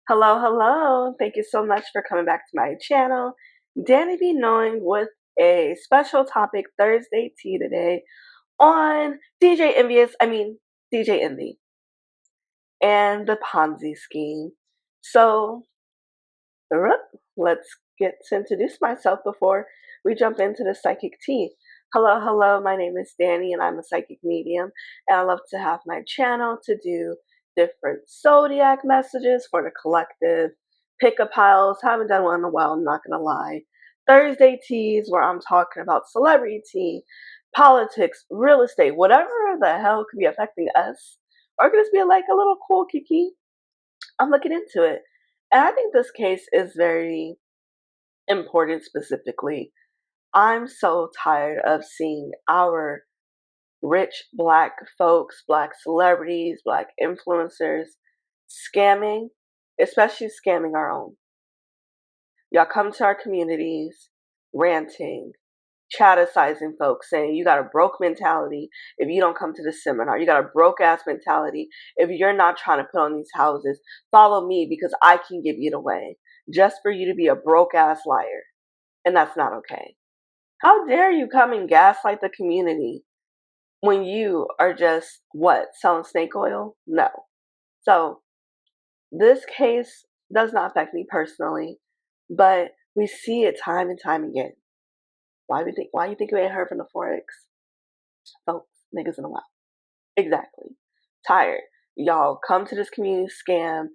Hello, hello. Thank you so much for coming back to my channel. Danny be knowing with a special topic Thursday tea today on DJ Envy and the Ponzi scheme. So let's get to introduce myself before we jump into the psychic tea. Hello, hello. My name is Danny and I'm a psychic medium, and I love to have my channel to do different zodiac messages for the collective, pick a piles. Haven't done one in a while, I'm not gonna lie. Thursday teas where I'm talking about celebrity tea, politics, real estate, whatever the hell could be affecting us, or it could just be like a little cool kiki. I'm looking into it. And I think this case is very important specifically. I'm so tired of seeing our rich black folks, black celebrities, black influencers scamming, especially scamming our own. Y'all come to our communities ranting, chatasizing folks, saying you got a broke mentality if you don't come to the seminar. You got a broke ass mentality if you're not trying to put on these houses. Follow me because I can give you the way, just for you to be a broke ass liar. And that's not okay. How dare you come and gaslight the community when you are just, what, selling snake oil? No. So this case does not affect me personally, but we see it time and time again. Why you think we ain't heard from the Forex folks, niggas in a while? Exactly. Tired. Y'all come to this community scam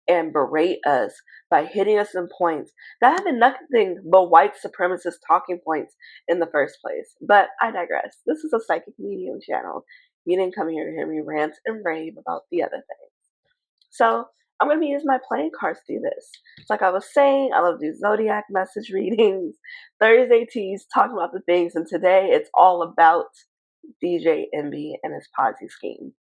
and berate us by hitting us in points that have been nothing but white supremacist talking points in the first place. But I digress. This is a psychic medium channel. You didn't come here to hear me rant and rave about the other things. So I'm going to be using my playing cards to do this. Like I was saying, I love to do zodiac message readings, Thursday teas, talking about the things, and today it's all about DJ Envy and his Ponzi scheme.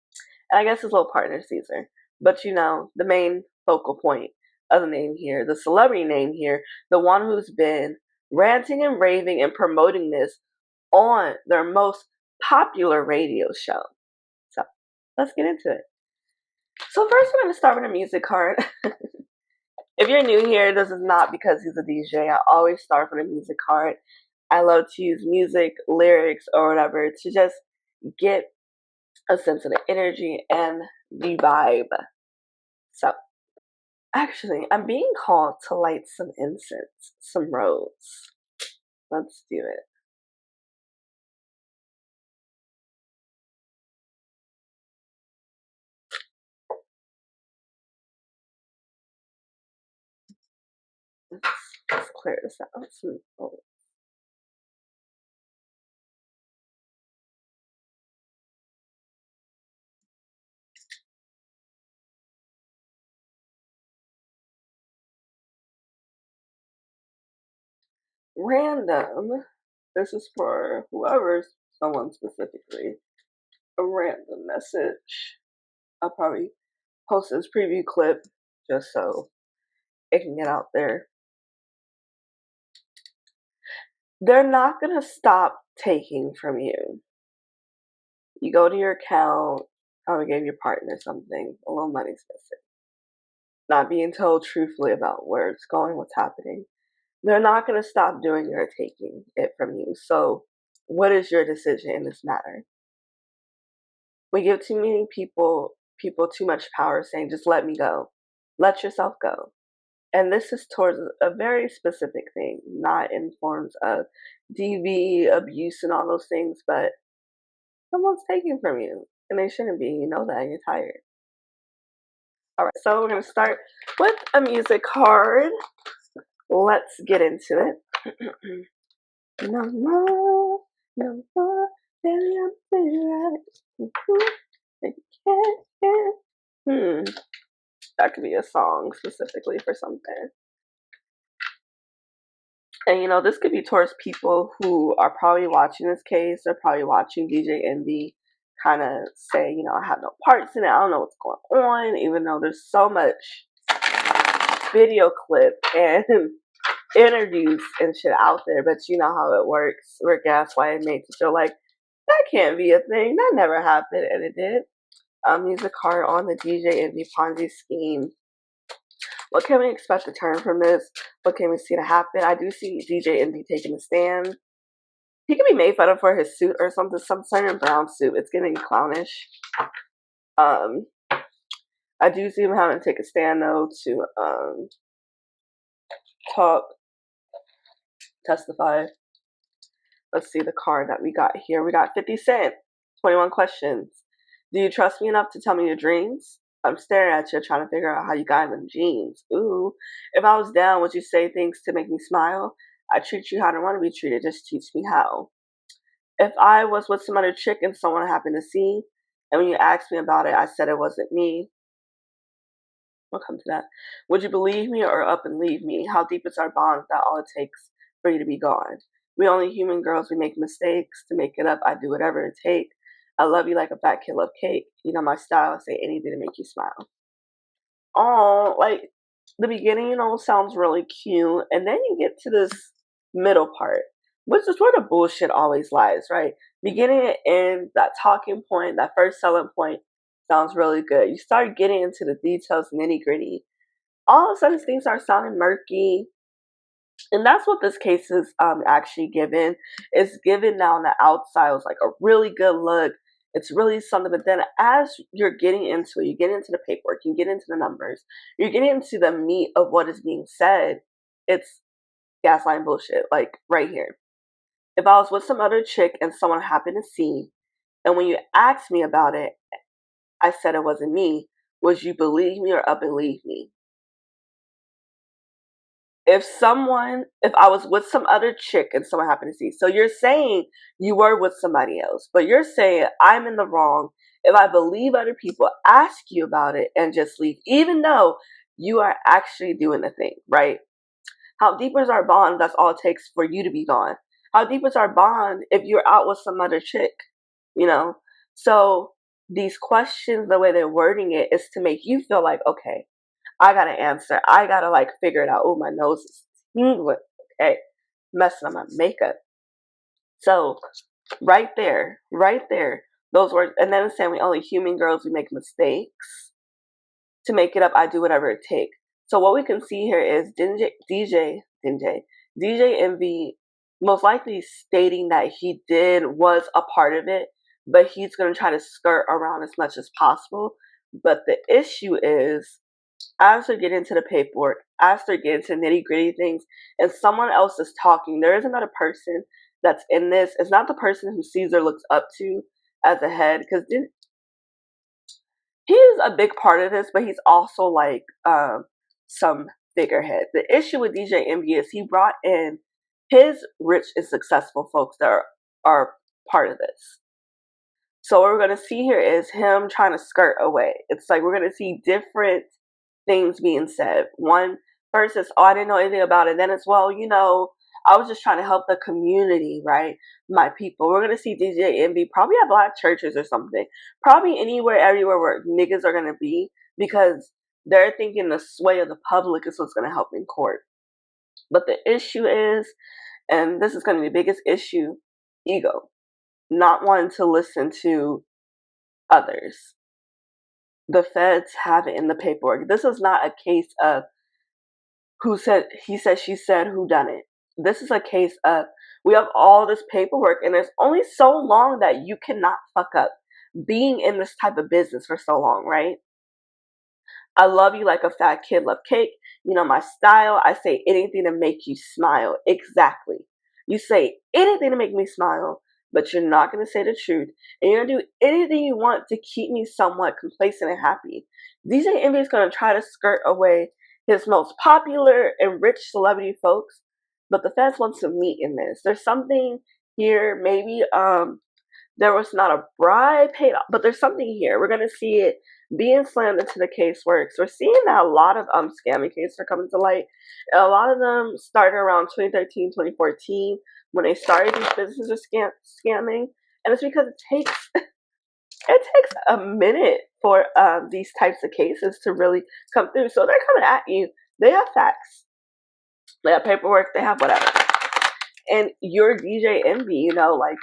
And I guess his little partner Caesar. But you know, the main focal point of the name here, the celebrity name here, the one who's been ranting and raving and promoting this on their most popular radio show. So let's get into it. So first we're going to start with a music card. If you're new here, this is not because he's a DJ. I always start with a music card. I love to use music, lyrics, or whatever to just get a sense of the energy and the vibe. So, actually, I'm being called to light some incense, some rose. Let's do it. Let's clear this out. Random. This is for whoever's someone specifically. A random message. I'll probably post this preview clip just so it can get out there. They're not going to stop taking from you. You go to your account, probably gave your partner something, a little money's missing. Not being told truthfully about where it's going, what's happening. They're not going to stop doing it or taking it from you. So, what is your decision in this matter? We give too many people too much power, saying, just let me go. Let yourself go. And this is towards a very specific thing, not in forms of DV, abuse, and all those things, but someone's taking from you, and they shouldn't be. You know that, and you're tired. All right, so we're going to start with a music card. Let's get into it. No more, no more, baby, I'm right. That could be a song specifically for something. And you know, this could be towards people who are probably watching this case. They're probably watching DJ Envy kind of say, you know, I have no parts in it. I don't know what's going on, even though there's so much video clip and interviews and shit out there. But you know how it works. We're gaslighted, made to feel like that can't be a thing. That never happened, and it did. Use a card on the DJ Envy Ponzi scheme. What can we expect to turn from this? What can we see to happen? I do see DJ Envy taking a stand. He could be made fun of for his suit or something, some certain brown suit. It's getting clownish. I do see him having to take a stand though to talk, testify. Let's see the card that we got here. We got 50 Cent, 21 questions. Do you trust me enough to tell me your dreams? I'm staring at you trying to figure out how you got them jeans. Ooh, if I was down, would you say things to make me smile? I treat you how I want to be treated, just teach me how. If I was with some other chick and someone happened to see, and when you asked me about it, I said it wasn't me. We'll come to that. Would you believe me or up and leave me? How deep is our bond that all it takes for you to be gone? We only human girls, we make mistakes. To make it up, I do whatever it takes. I love you like a fat kid love cake. You know my style, I say anything to make you smile. Oh, like the beginning, sounds really cute. And then you get to this middle part, which is where the bullshit always lies, right? Beginning and end, that talking point, that first selling point sounds really good. You start getting into the details, nitty gritty. All of a sudden, things start sounding murky. And that's what this case is actually given. It's given now on the outside. It was like a really good look. It's really something. But then as you're getting into it, you get into the paperwork, you get into the numbers, you're getting into the meat of what is being said. It's gaslighting bullshit, like right here. If I was with some other chick and someone happened to see, and when you asked me about it, I said it wasn't me, would you believe me or up and leave me? If I was with some other chick and someone happened to see, so you're saying you were with somebody else, but you're saying I'm in the wrong if I believe other people, ask you about it, and just leave, even though you are actually doing the thing, right? How deep is our bond? That's all it takes for you to be gone. How deep is our bond if you're out with some other chick, you know? So these questions, the way they're wording it, is to make you feel like, okay, I gotta answer. I gotta like figure it out. Oh, my nose is tingling. Okay, messing up my makeup. So right there, those words, and then it's saying we only human girls, we make mistakes. To make it up, I do whatever it takes. So what we can see here is DJ Envy most likely stating that he was a part of it, but he's gonna try to skirt around as much as possible. But the issue is, as they get into the paperwork, as they get into nitty gritty things, and someone else is talking, there is another person that's in this. It's not the person who Caesar looks up to as a head, because he is a big part of this, but he's also like some figurehead. The issue with DJ Envy is he brought in his rich and successful folks that are part of this. So what we're going to see here is him trying to skirt away. It's like we're going to see different things being said. One, first is, oh, I didn't know anything about it. Then it's, well, I was just trying to help the community, right? My people. We're going to see DJ Envy probably at black churches or something. Probably anywhere, everywhere where niggas are going to be, because they're thinking the sway of the public is what's going to help in court. But the issue is, and this is going to be the biggest issue, ego. Not wanting to listen to others. The feds have it in the paperwork. This is not a case of who said, he said, she said, who done it. This is a case of we have all this paperwork, and there's only so long that you cannot fuck up being in this type of business for so long, right? I love you like a fat kid love cake. You know my style. I say anything to make you smile. Exactly. You say anything to make me smile, but you're not going to say the truth. And you're going to do anything you want to keep me somewhat complacent and happy. DJ Envy is going to try to skirt away his most popular and rich celebrity folks, but the feds want some meat in this. There's something here, maybe there was not a bribe paid off, but there's something here. We're going to see it being slammed into the caseworks. We're seeing that a lot of scamming cases are coming to light. And a lot of them started around 2013, 2014 when they started these businesses scamming. And it's because it takes a minute for these types of cases to really come through. So they're coming at you. They have facts. They have paperwork. They have whatever. And you're DJ Envy, like,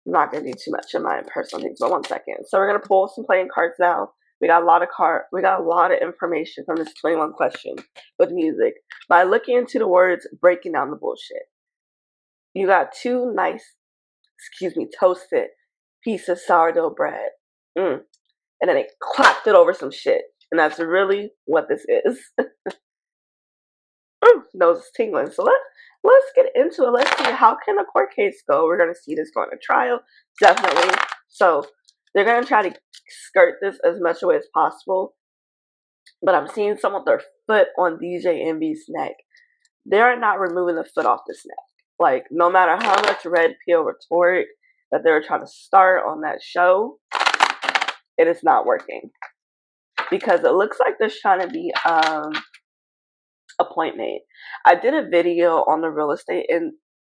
I'm not going to do too much of my personal things, but one second. So we're going to pull some playing cards now. We got a lot of we got a lot of information from this 21 question with music. By looking into the words, breaking down the bullshit. You got two nice, toasted pieces of sourdough bread. And then they clapped it over some shit. And that's really what this is. Nose is tingling. So let's get into it. Let's see, how can a court case go? We're gonna see this going to trial, definitely. So they're gonna try to skirt this as much away as possible. But I'm seeing some of their foot on DJ Envy's neck. They're not removing the foot off this neck. Like, no matter how much red pill rhetoric that they were trying to start on that show, it is not working. Because it looks like they're trying to be a point made. I did a video on the real estate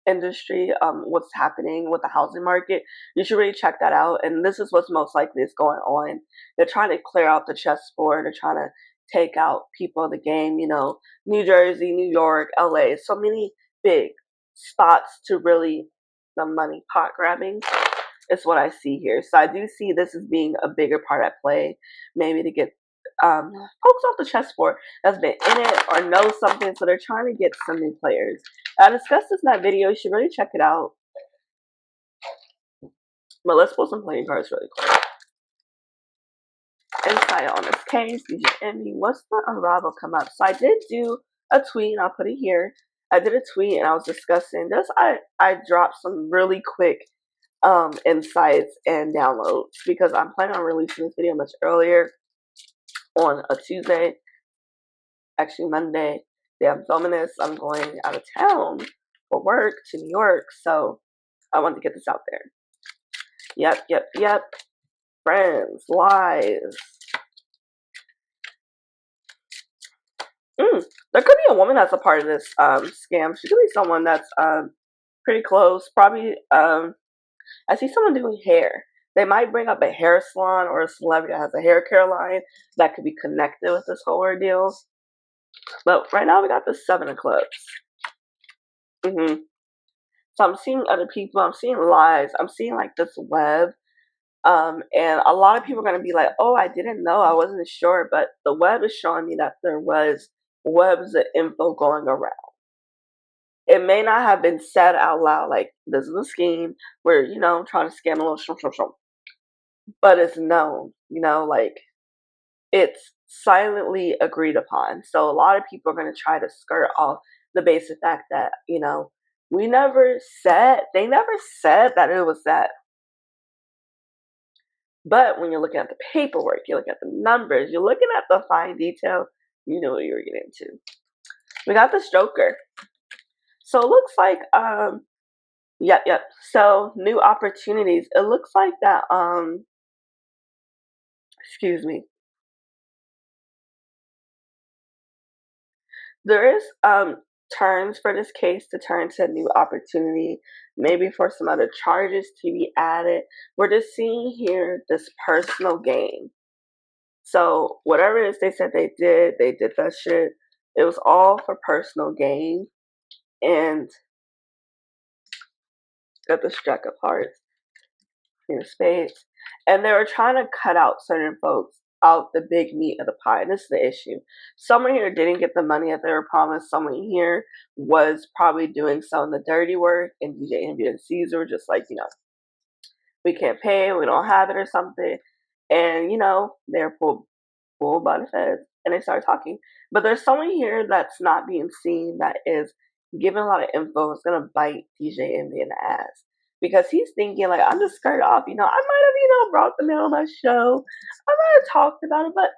industry, what's happening with the housing market. You should really check that out. And this is what's most likely is going on. They're trying to clear out the chessboard. They're trying to take out people in the game. You know, New Jersey, New York, LA, so many big spots to really the money pot grabbing is what I see here. So I do see this as being a bigger part at play, maybe to get folks off the chessboard that's been in it or know something. So they're trying to get some new players. I discussed this in that video. You should really check it out. But let's pull some playing cards really quick. Insight on this case, DJ Envy, what's the unravel come up? So I did do a tweet, and I'll put it here. I did a tweet and I was discussing this. I dropped some really quick insights and downloads because I'm planning on releasing this video much earlier on a Tuesday, actually Monday. Yeah, I'm filming this. I'm going out of town for work to New York, so I wanted to get this out there. Yep. Friends, lies. There could be a woman that's a part of this scam. She could be someone that's pretty close. Probably, I see someone doing hair. They might bring up a hair salon or a celebrity that has a hair care line that could be connected with this whole ordeal. But right now we got the 7 of clubs. So I'm seeing other people. I'm seeing lies. I'm seeing like this web. And a lot of people are going to be like, oh, I didn't know. I wasn't sure. But the web is showing me that there was webs of info going around. It may not have been said out loud, like, this is a scheme. We're, trying to scam a little shum. But it's known, like, it's silently agreed upon. So a lot of people are going to try to skirt off the basic fact that, they never said that it was that. But when you're looking at the paperwork, you're looking at the numbers, you're looking at the fine detail, you know what you're getting into. We got the Joker. So it looks like, yep. So new opportunities. It looks like that, excuse me. There is turns for this case to turn to a new opportunity, maybe for some other charges to be added. We're just seeing here this personal gain. So whatever it is they said they did that shit. It was all for personal gain. And got the Jack of Hearts in spades. And they were trying to cut out certain folks out the big meat of the pie. This is the issue. Someone here didn't get the money that they were promised. Someone here was probably doing some of the dirty work, and DJ Envy and Caesar were just like, we can't pay, we don't have it or something. And, they're pulled by the feds and they started talking. But there's someone here that's not being seen that is giving a lot of info. It's going to bite DJ Envy in the ass. Because he's thinking, like, I'm just scared off. I might have, brought the man on my show. I might have talked about it, but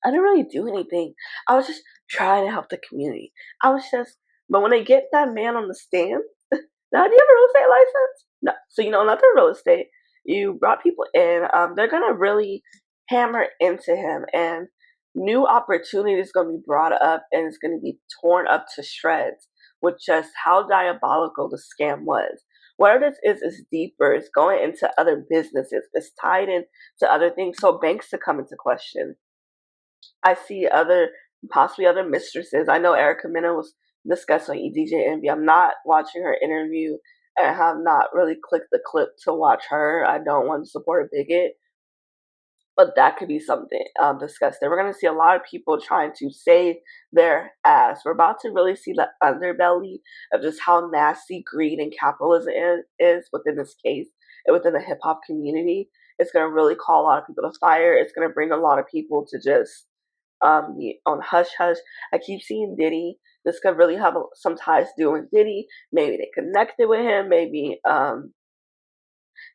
I didn't really do anything. I was just trying to help the community. But when they get that man on the stand, now, do you have a real estate license? No. So, nothing real estate. You brought people in. They're going to really hammer into him. And new opportunities going to be brought up, and it's going to be torn up to shreds with just how diabolical the scam was. Whatever this is deeper. It's going into other businesses. It's tied into other things. So banks to come into question. I see possibly other mistresses. I know Erica Mena was discussed on DJ Envy. I'm not watching her interview and have not really clicked the clip to watch her. I don't want to support a bigot. But that could be something disgusting. We're going to see a lot of people trying to save their ass. We're about to really see the underbelly of just how nasty greed and capitalism is within this case and within the hip hop community. It's going to really call a lot of people to fire. It's going to bring a lot of people to just be on hush hush. I keep seeing Diddy. This could really have some ties to do with Diddy. Maybe they connected with him. Maybe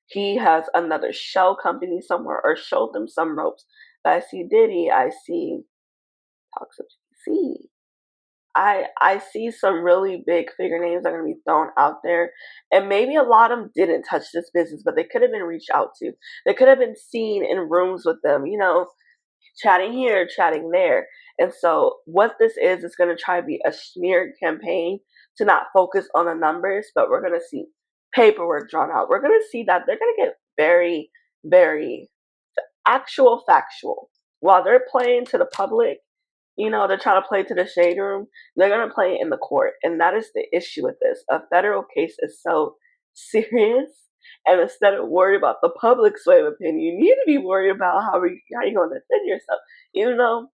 he has another shell company somewhere or showed them some ropes. But I see Diddy, I see Toxic PC. I see some really big figure names that are going to be thrown out there. And maybe a lot of them didn't touch this business, but they could have been reached out to. They could have been seen in rooms with them, chatting here, chatting there. And so what this is going to try to be a smear campaign to not focus on the numbers, but we're going to see paperwork drawn out. We're going to see that they're going to get very, very actual factual. While they're playing to the public, they're trying to play to the shade room, they're going to play in the court. And that is the issue with this. A federal case is so serious. And instead of worry about the public's way of opinion, you need to be worried about how you're going to defend yourself. Even though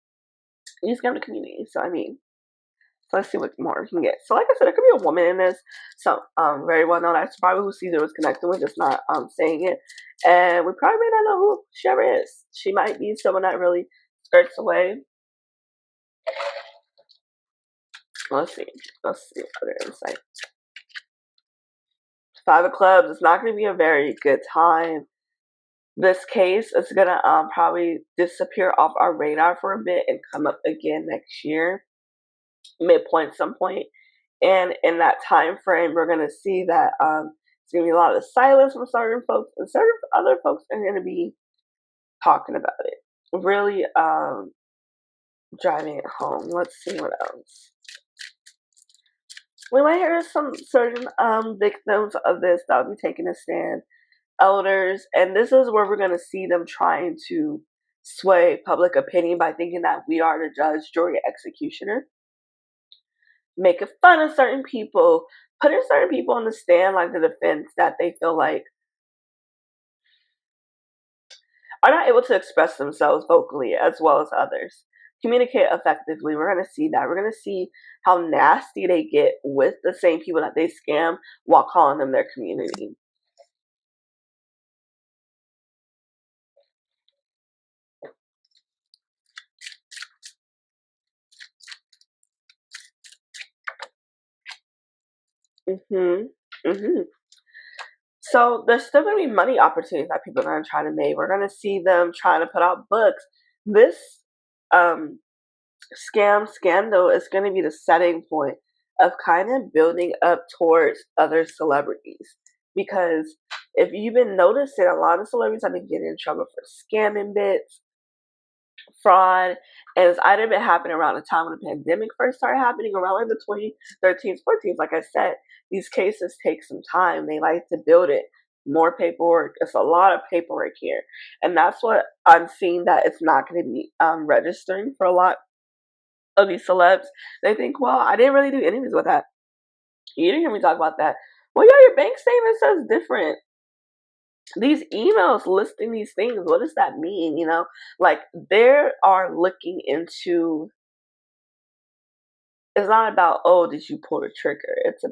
you scam the community. So, so let's see what more we can get. So, like I said, there could be a woman in this. So, very well known. That's probably who Caesar was connected with, just not saying it. And we probably may not know who she ever is. She might be someone that really skirts away. Let's see other insight. Five of Clubs. It's not going to be a very good time. This case is going to probably disappear off our radar for a bit and come up again next year, midpoint, some point. And in that time frame, we're going to see that it's going to be a lot of silence from certain folks, and certain other folks are going to be talking about it. Really driving it home. Let's see what else. We might hear some certain victims of this that will be taking a stand, elders, and this is where we're going to see them trying to sway public opinion by thinking that we are the judge, jury, executioner, making fun of certain people, putting certain people on the stand like the defense that they feel like are not able to express themselves vocally as well as others, communicate effectively. We're going to see that. We're going to see how nasty they get with the same people that they scam while calling them their community. So there's still going to be money opportunities that people are going to try to make. We're going to see them trying to put out books. This scandal is going to be the setting point of kind of building up towards other celebrities. Because if you've been noticing, a lot of celebrities have been getting in trouble for scamming bits, fraud, and it's either been happening around the time when the pandemic first started happening, around like the 2013s, 14s. Like I said, these cases take some time. They like to build it. More paperwork. It's a lot of paperwork here. And that's what I'm seeing, that it's not going to be registering for a lot of these celebs. They think, well, I didn't really do interviews with that. You didn't hear me talk about that. Well, yeah, your bank statement says different. These emails listing these things, what does that mean? Like they are looking into, it's not about, oh, did you pull the trigger? It's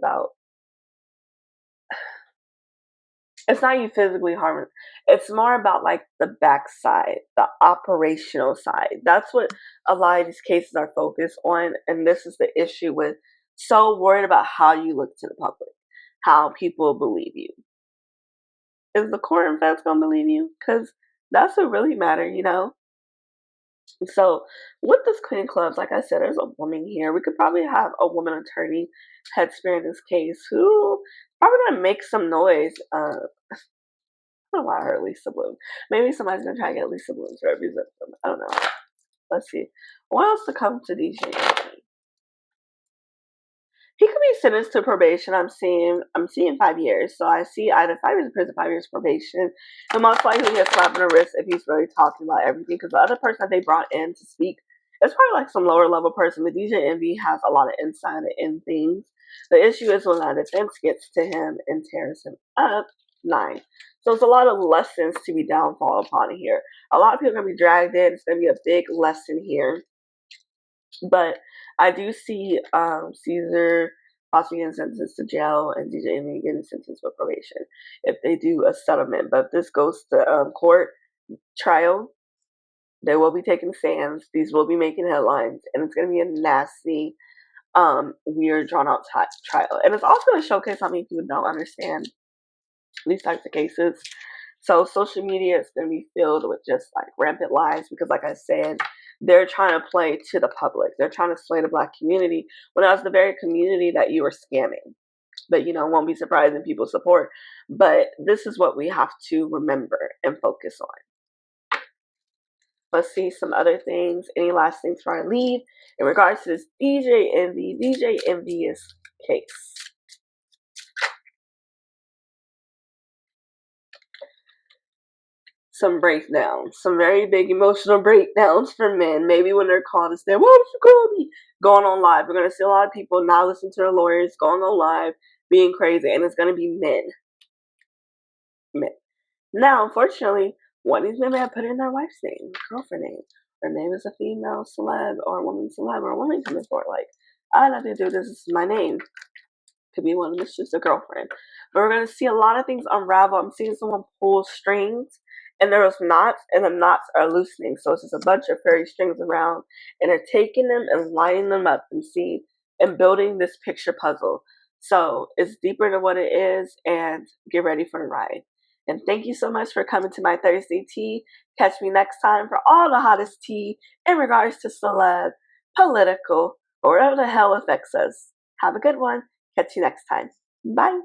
not you physically harming. It's more about like the backside, the operational side. That's what a lot of these cases are focused on. And this is the issue with so worried about how you look to the public, how people believe you. Is the court and feds gonna believe you? Because that's what really matter, So with this Queen Clubs, like I said, there's a woman here. We could probably have a woman attorney head spear in this case who probably gonna make some noise. I don't know why I heard Lisa Bloom. Maybe somebody's gonna try to get Lisa Bloom to represent them. I don't know. Let's see. What else to come to DJ? He could be sentenced to probation. I'm seeing 5 years. So I see either 5 years in prison, 5 years probation. And most likely he gets slapped on the wrist if he's really talking about everything. Because the other person that they brought in to speak is probably like some lower level person. But DJ Envy has a lot of insight in things. The issue is when that defense gets to him and tears him up. 9. So it's a lot of lessons to be downfall upon here. A lot of people are going to be dragged in. It's going to be a big lesson here. But I do see Caesar possibly getting sentenced to jail and DJ Envy getting sentenced for probation if they do a settlement. But if this goes to court trial, they will be taking stands. These will be making headlines, and it's going to be a nasty, weird, drawn out trial. And it's also going to showcase how many people don't understand these types of cases. So social media is going to be filled with just like rampant lies because, like I said, they're trying to play to the public. They're trying to slay the Black community when that's the very community that you are scamming. But, won't be surprised in people's support. But this is what we have to remember and focus on. Let's see some other things. Any last things before I leave in regards to this DJ Envy's case? Some breakdowns, some very big emotional breakdowns for men. Maybe when they're called and say, "Why did you call me?" Going on live. We're going to see a lot of people not listen to their lawyers, going on live, being crazy, and it's going to be men. Men. Now, unfortunately, one of these men may have put in their wife's name, girlfriend name. Her name is a female celeb or a woman celeb or a woman coming forward. Like, I have nothing to do with this. This is my name. Could be one of this, just a girlfriend. But we're going to see a lot of things unravel. I'm seeing someone pull strings, and there was knots, and the knots are loosening. So it's just a bunch of fairy strings around, and they're taking them and lining them up and building this picture puzzle. So it's deeper than what it is, and get ready for the ride. And thank you so much for coming to my Thursday tea. Catch me next time for all the hottest tea in regards to celeb, political, or whatever the hell affects us. Have a good one. Catch you next time. Bye.